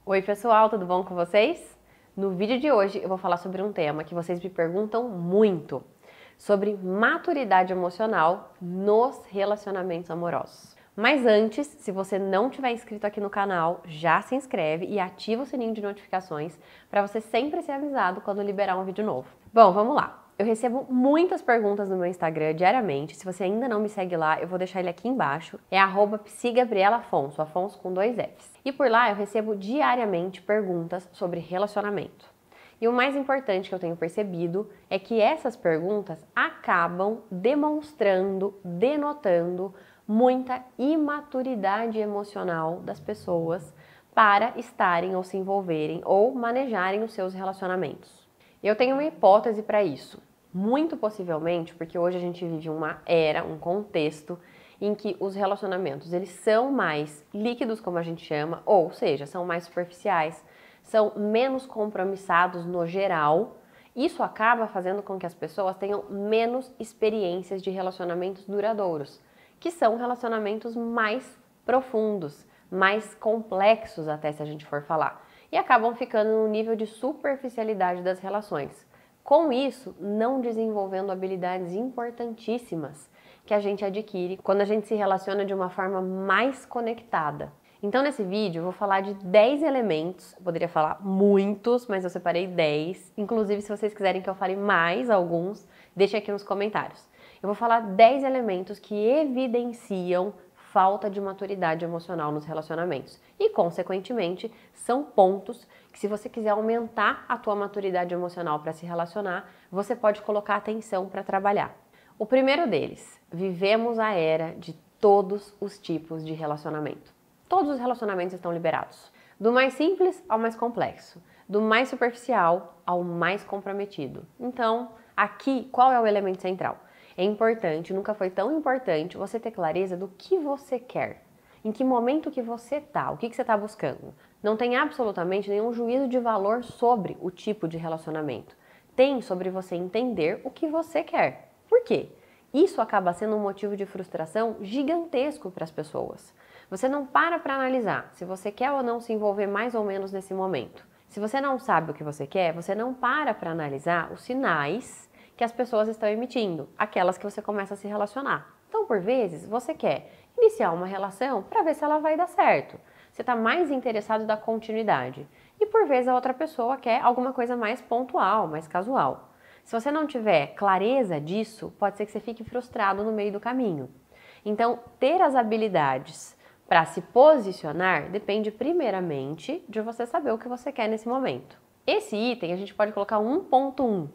Oi pessoal, tudo bom com vocês? No vídeo de hoje eu vou falar sobre um tema que vocês me perguntam muito, sobre maturidade emocional nos relacionamentos amorosos. Mas antes, se você não tiver inscrito aqui no canal, já se inscreve e ativa o sininho de notificações para você sempre ser avisado quando liberar um vídeo novo. Bom, vamos lá. Eu recebo muitas perguntas no meu Instagram diariamente. Se você ainda não me segue lá, eu vou deixar ele aqui embaixo. É @psigabrielaafonso, Afonso com 2 Fs. E por lá eu recebo diariamente perguntas sobre relacionamento. E o mais importante que eu tenho percebido é que essas perguntas acabam demonstrando, denotando muita imaturidade emocional das pessoas para estarem ou se envolverem ou manejarem os seus relacionamentos. Eu tenho uma hipótese para isso. Muito possivelmente, porque hoje a gente vive uma era, um contexto em que os relacionamentos eles são mais líquidos, como a gente chama, ou seja, são mais superficiais, são menos compromissados no geral. Isso acaba fazendo com que as pessoas tenham menos experiências de relacionamentos duradouros, que são relacionamentos mais profundos, mais complexos até se a gente for falar, e acabam ficando no nível de superficialidade das relações. Com isso, não desenvolvendo habilidades importantíssimas que a gente adquire quando a gente se relaciona de uma forma mais conectada. Então nesse vídeo eu vou falar de 10 elementos, eu poderia falar muitos, mas eu separei 10. Inclusive se vocês quiserem que eu fale mais alguns, deixem aqui nos comentários. Eu vou falar 10 elementos que evidenciam falta de maturidade emocional nos relacionamentos. E, consequentemente, são pontos que, se você quiser aumentar a tua maturidade emocional para se relacionar, você pode colocar atenção para trabalhar. O primeiro deles, vivemos a era de todos os tipos de relacionamento. Todos os relacionamentos estão liberados. Do mais simples ao mais complexo. Do mais superficial ao mais comprometido. Então, aqui, qual é o elemento central? É importante, nunca foi tão importante, você ter clareza do que você quer. Em que momento que você tá, o que você está buscando. Não tem absolutamente nenhum juízo de valor sobre o tipo de relacionamento. Tem sobre você entender o que você quer. Por quê? Isso acaba sendo um motivo de frustração gigantesco para as pessoas. Você não para analisar se você quer ou não se envolver mais ou menos nesse momento. Se você não sabe o que você quer, você não para analisar os sinais que as pessoas estão emitindo, aquelas que você começa a se relacionar. Então, por vezes, você quer iniciar uma relação para ver se ela vai dar certo. Você está mais interessado da continuidade. E por vezes a outra pessoa quer alguma coisa mais pontual, mais casual. Se você não tiver clareza disso, pode ser que você fique frustrado no meio do caminho. Então, ter as habilidades para se posicionar depende primeiramente de você saber o que você quer nesse momento. Esse item a gente pode colocar 1.1,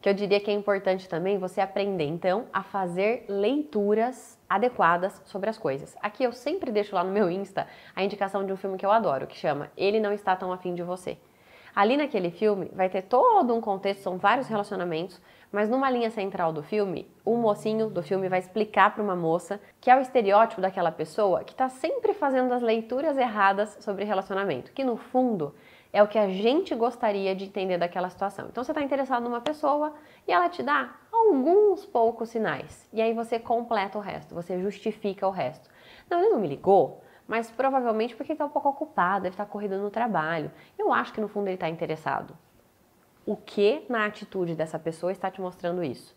que eu diria que é importante também você aprender, então, a fazer leituras adequadas sobre as coisas. Aqui eu sempre deixo lá no meu Insta a indicação de um filme que eu adoro, que chama Ele Não Está Tão Afim de Você. Ali naquele filme vai ter todo um contexto, são vários relacionamentos, mas numa linha central do filme, o mocinho do filme vai explicar para uma moça que é o estereótipo daquela pessoa que está sempre fazendo as leituras erradas sobre relacionamento, que no fundo é o que a gente gostaria de entender daquela situação. Então você está interessado numa pessoa e ela te dá alguns poucos sinais. E aí você completa o resto, você justifica o resto. Não, ele não me ligou, mas provavelmente porque ele está um pouco ocupado, deve estar corrido no trabalho. Eu acho que no fundo ele está interessado. O que na atitude dessa pessoa está te mostrando isso?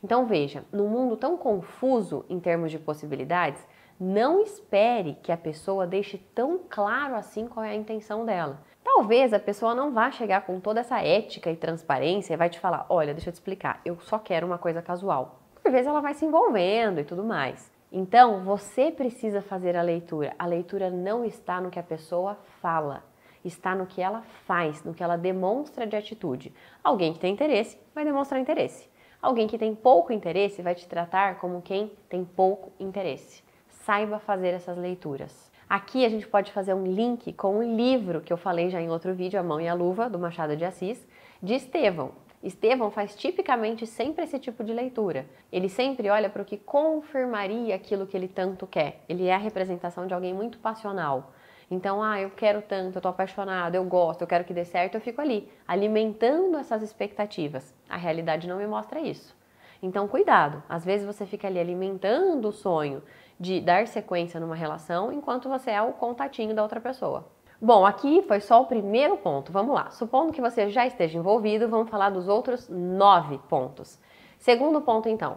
Então veja, num mundo tão confuso em termos de possibilidades, não espere que a pessoa deixe tão claro assim qual é a intenção dela. Talvez a pessoa não vá chegar com toda essa ética e transparência e vai te falar, olha, deixa eu te explicar, eu só quero uma coisa casual. Por vezes ela vai se envolvendo e tudo mais. Então, você precisa fazer a leitura. A leitura não está no que a pessoa fala, está no que ela faz, no que ela demonstra de atitude. Alguém que tem interesse vai demonstrar interesse. Alguém que tem pouco interesse vai te tratar como quem tem pouco interesse. Saiba fazer essas leituras. Aqui a gente pode fazer um link com um livro que eu falei já em outro vídeo, A Mão e a Luva, do Machado de Assis, de Estevão. Estevão faz tipicamente sempre esse tipo de leitura. Ele sempre olha para o que confirmaria aquilo que ele tanto quer. Ele é a representação de alguém muito passional. Então, eu quero tanto, eu tô apaixonado, eu gosto, eu quero que dê certo, eu fico ali, alimentando essas expectativas. A realidade não me mostra isso. Então, cuidado. Às vezes você fica ali alimentando o sonho de dar sequência numa relação, enquanto você é o contatinho da outra pessoa. Bom, aqui foi só o primeiro ponto. Vamos lá. Supondo que você já esteja envolvido, vamos falar dos outros 9 pontos. Segundo ponto, então,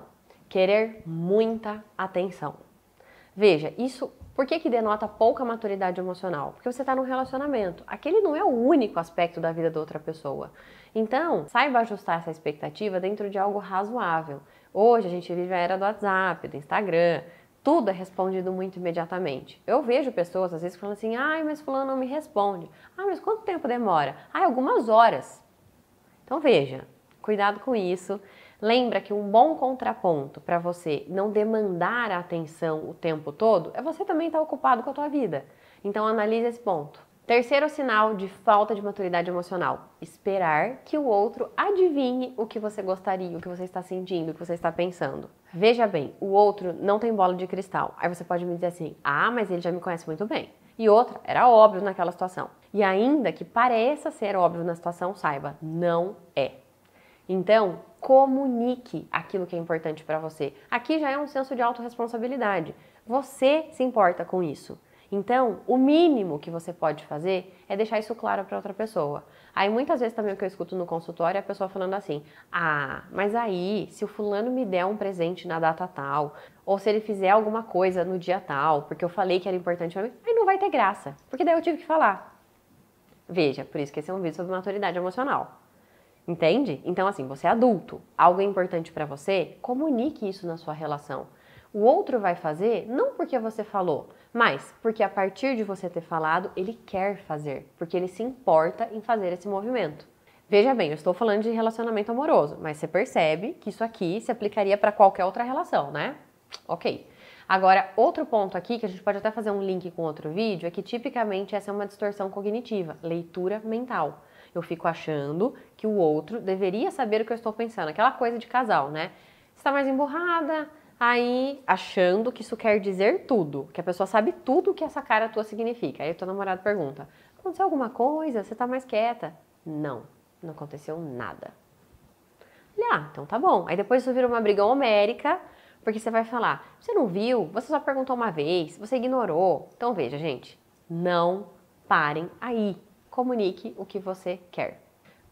querer muita atenção. Veja, isso, por que denota pouca maturidade emocional? Porque você está num relacionamento. Aquele não é o único aspecto da vida da outra pessoa. Então, saiba ajustar essa expectativa dentro de algo razoável. Hoje a gente vive a era do WhatsApp, do Instagram, tudo é respondido muito imediatamente. Eu vejo pessoas às vezes falando assim, ai, mas fulano não me responde. Ah, mas quanto tempo demora? Ah, algumas horas. Então veja, cuidado com isso. Lembra que um bom contraponto para você não demandar a atenção o tempo todo é você também estar ocupado com a tua vida. Então analise esse ponto. Terceiro sinal de falta de maturidade emocional: esperar que o outro adivinhe o que você gostaria, o que você está sentindo, o que você está pensando. Veja bem, o outro não tem bola de cristal. Aí você pode me dizer assim, ah, mas ele já me conhece muito bem. E outra, era óbvio naquela situação. E ainda que pareça ser óbvio na situação, saiba, não é. Então, comunique aquilo que é importante para você. Aqui já é um senso de autorresponsabilidade. Você se importa com isso. Então, o mínimo que você pode fazer é deixar isso claro para outra pessoa. Aí, muitas vezes também o que eu escuto no consultório é a pessoa falando assim, ah, mas aí, se o fulano me der um presente na data tal, ou se ele fizer alguma coisa no dia tal, porque eu falei que era importante para mim, aí não vai ter graça, porque daí eu tive que falar. Veja, por isso que esse é um vídeo sobre maturidade emocional. Entende? Então, assim, você é adulto, algo é importante para você, comunique isso na sua relação. O outro vai fazer não porque você falou, mas porque a partir de você ter falado, ele quer fazer, porque ele se importa em fazer esse movimento. Veja bem, eu estou falando de relacionamento amoroso, mas você percebe que isso aqui se aplicaria para qualquer outra relação, né? Ok. Agora, outro ponto aqui, que a gente pode até fazer um link com outro vídeo, é que tipicamente essa é uma distorção cognitiva, leitura mental. Eu fico achando que o outro deveria saber o que eu estou pensando. Aquela coisa de casal, né? Você tá mais emburrada, aí achando que isso quer dizer tudo. Que a pessoa sabe tudo o que essa cara tua significa. Aí o teu namorado pergunta, aconteceu alguma coisa? Você tá mais quieta? Não, não aconteceu nada. Ah, então tá bom. Aí depois isso vira uma briga homérica, porque você vai falar, você não viu? Você só perguntou uma vez, você ignorou. Então veja, gente, não parem aí. Comunique o que você quer.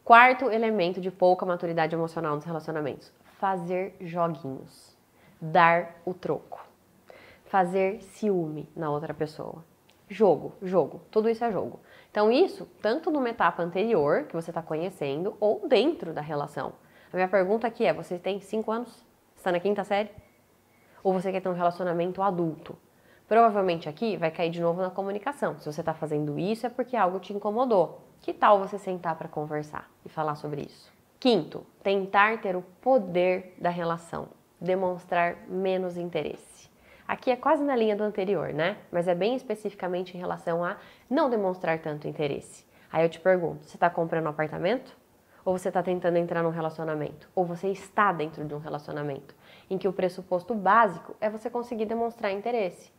Quarto elemento de pouca maturidade emocional nos relacionamentos: fazer joguinhos, dar o troco, fazer ciúme na outra pessoa. Jogo, tudo isso é jogo. Então isso, tanto numa etapa anterior, que você está conhecendo, ou dentro da relação. A minha pergunta aqui é, você tem 5 anos? Você está na 5ª série? Ou você quer ter um relacionamento adulto? Provavelmente aqui vai cair de novo na comunicação. Se você está fazendo isso é porque algo te incomodou. Que tal você sentar para conversar e falar sobre isso? Quinto, tentar ter o poder da relação, demonstrar menos interesse. Aqui é quase na linha do anterior, né? Mas é bem especificamente em relação a não demonstrar tanto interesse. Aí eu te pergunto, você está comprando um apartamento? Ou você está tentando entrar num relacionamento? Ou você está dentro de um relacionamento em que o pressuposto básico é você conseguir demonstrar interesse?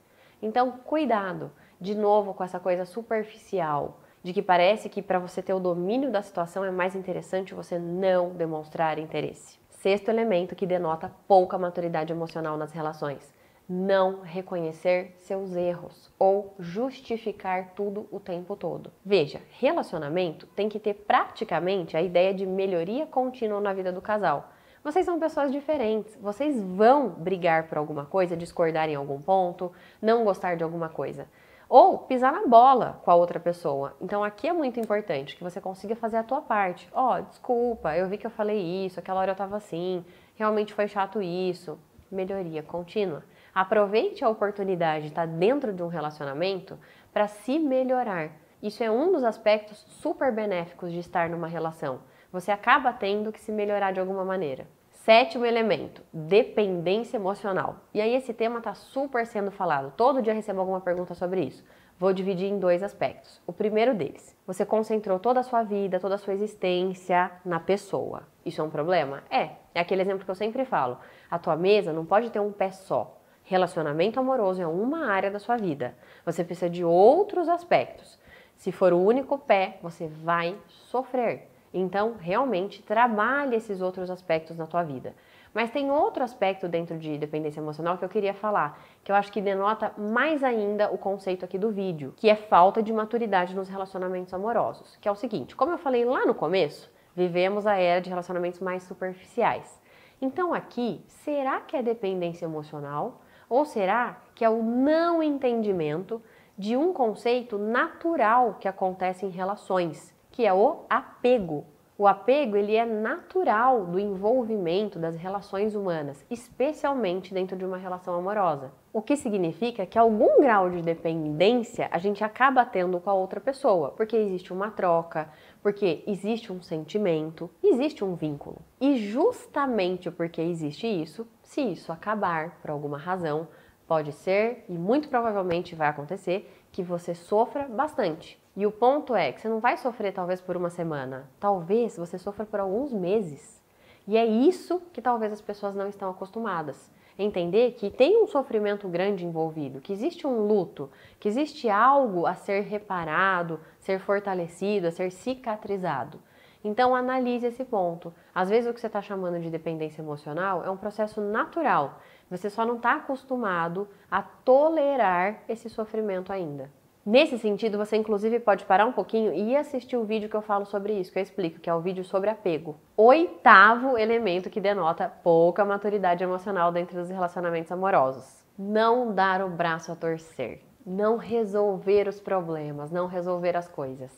Então, cuidado, de novo, com essa coisa superficial, de que parece que para você ter o domínio da situação é mais interessante você não demonstrar interesse. Sexto elemento que denota pouca maturidade emocional nas relações: não reconhecer seus erros ou justificar tudo o tempo todo. Veja, relacionamento tem que ter praticamente a ideia de melhoria contínua na vida do casal. Vocês são pessoas diferentes, vocês vão brigar por alguma coisa, discordar em algum ponto, não gostar de alguma coisa. Ou pisar na bola com a outra pessoa. Então aqui é muito importante que você consiga fazer a tua parte. Desculpa, eu vi que eu falei isso, aquela hora eu tava assim, realmente foi chato isso. Melhoria contínua. Aproveite a oportunidade de estar dentro de um relacionamento para se melhorar. Isso é um dos aspectos super benéficos de estar numa relação. Você acaba tendo que se melhorar de alguma maneira. Sétimo elemento, dependência emocional. E aí esse tema está super sendo falado. Todo dia eu recebo alguma pergunta sobre isso. Vou dividir em 2 aspectos. O primeiro deles, você concentrou toda a sua vida, toda a sua existência na pessoa. Isso é um problema? É aquele exemplo que eu sempre falo. A tua mesa não pode ter um pé só. Relacionamento amoroso é uma área da sua vida. Você precisa de outros aspectos. Se for o único pé, você vai sofrer. Então, realmente, trabalhe esses outros aspectos na tua vida. Mas tem outro aspecto dentro de dependência emocional que eu queria falar, que eu acho que denota mais ainda o conceito aqui do vídeo, que é falta de maturidade nos relacionamentos amorosos. Que é o seguinte, como eu falei lá no começo, vivemos a era de relacionamentos mais superficiais. Então aqui, será que é dependência emocional? Ou será que é o não entendimento de um conceito natural que acontece em relações, que é o apego? O apego, ele é natural do envolvimento das relações humanas, especialmente dentro de uma relação amorosa. O que significa que algum grau de dependência a gente acaba tendo com a outra pessoa, porque existe uma troca, porque existe um sentimento, existe um vínculo. E justamente porque existe isso, se isso acabar por alguma razão, pode ser, e muito provavelmente vai acontecer, que você sofra bastante. E o ponto é que você não vai sofrer talvez por uma semana, talvez você sofra por alguns meses. E é isso que talvez as pessoas não estão acostumadas. Entender que tem um sofrimento grande envolvido, que existe um luto, que existe algo a ser reparado, ser fortalecido, a ser cicatrizado. Então analise esse ponto. Às vezes o que você está chamando de dependência emocional é um processo natural. Você só não está acostumado a tolerar esse sofrimento ainda. Nesse sentido, você inclusive pode parar um pouquinho e assistir o vídeo que eu falo sobre isso, que eu explico, que é o vídeo sobre apego. Oitavo elemento que denota pouca maturidade emocional dentro dos relacionamentos amorosos. Não dar o braço a torcer. Não resolver os problemas, não resolver as coisas.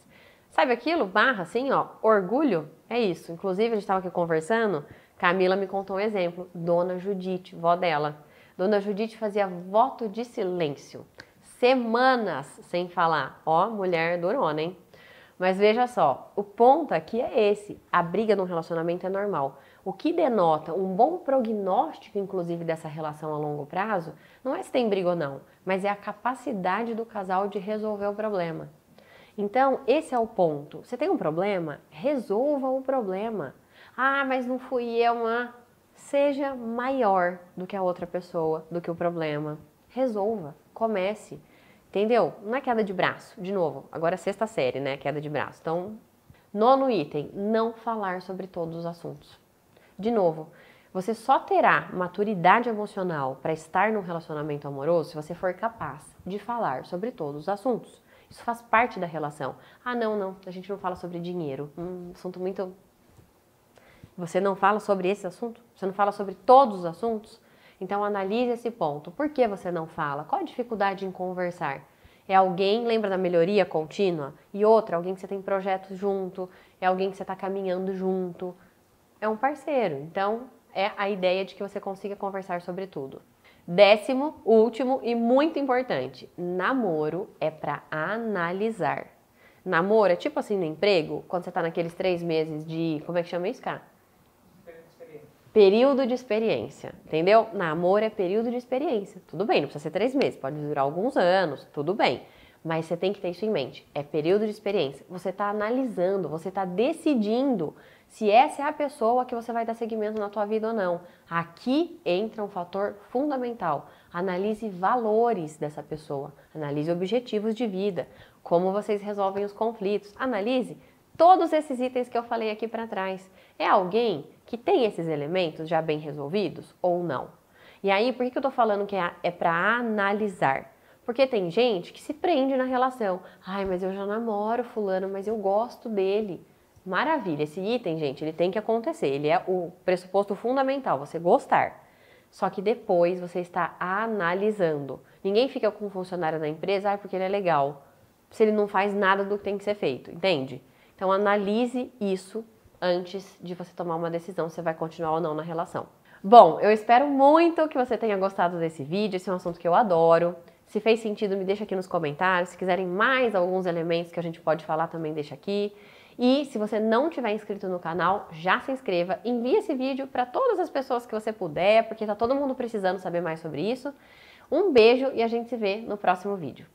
Sabe aquilo? Barra assim, ó, orgulho? É isso. Inclusive, a gente estava aqui conversando, Camila me contou um exemplo. Dona Judite, vó dela. Dona Judite fazia voto de silêncio. Semanas sem falar. Ó, mulher durona, hein? Mas veja só, o ponto aqui é esse. A briga num relacionamento é normal. O que denota um bom prognóstico, inclusive, dessa relação a longo prazo, não é se tem briga ou não, mas é a capacidade do casal de resolver o problema. Então, esse é o ponto. Você tem um problema? Resolva o problema. Ah, mas não fui eu, Seja maior do que a outra pessoa, do que o problema. Resolva, comece, entendeu? Não é queda de braço, de novo, agora é sexta série, né, queda de braço. Então, nono item, não falar sobre todos os assuntos. De novo, você só terá maturidade emocional para estar num relacionamento amoroso se você for capaz de falar sobre todos os assuntos. Isso faz parte da relação. Ah, não, a gente não fala sobre dinheiro. Assunto muito... Você não fala sobre esse assunto? Você não fala sobre todos os assuntos? Então analise esse ponto. Por que você não fala? Qual a dificuldade em conversar? É alguém, lembra da melhoria contínua? E outra, alguém que você tem projetos junto, é alguém que você está caminhando junto. É um parceiro. Então é a ideia de que você consiga conversar sobre tudo. Décimo, último e muito importante, namoro é para analisar. Namoro é tipo assim no emprego, quando você tá naqueles 3 meses de, como é que chama isso, cara? Período de experiência, entendeu? Namoro é período de experiência. Tudo bem, não precisa ser 3 meses, pode durar alguns anos, tudo bem. Mas você tem que ter isso em mente, é período de experiência. Você tá analisando, você tá decidindo se essa é a pessoa que você vai dar seguimento na tua vida ou não. Aqui entra um fator fundamental. Analise valores dessa pessoa, analise objetivos de vida, como vocês resolvem os conflitos, analise todos esses itens que eu falei aqui para trás. É alguém que tem esses elementos já bem resolvidos ou não? E aí, por que eu tô falando que é para analisar? Porque tem gente que se prende na relação. Ai, mas eu já namoro fulano, mas eu gosto dele. Maravilha, esse item, gente, ele tem que acontecer. Ele é o pressuposto fundamental, você gostar. Só que depois você está analisando. Ninguém fica com um funcionário da empresa, porque ele é legal, se ele não faz nada do que tem que ser feito, entende? Então analise isso antes de você tomar uma decisão se vai continuar ou não na relação. Bom, eu espero muito que você tenha gostado desse vídeo, esse é um assunto que eu adoro. Se fez sentido, me deixa aqui nos comentários. Se quiserem mais alguns elementos que a gente pode falar, também deixa aqui. E se você não tiver inscrito no canal, já se inscreva. Envie esse vídeo para todas as pessoas que você puder, porque tá todo mundo precisando saber mais sobre isso. Um beijo e a gente se vê no próximo vídeo.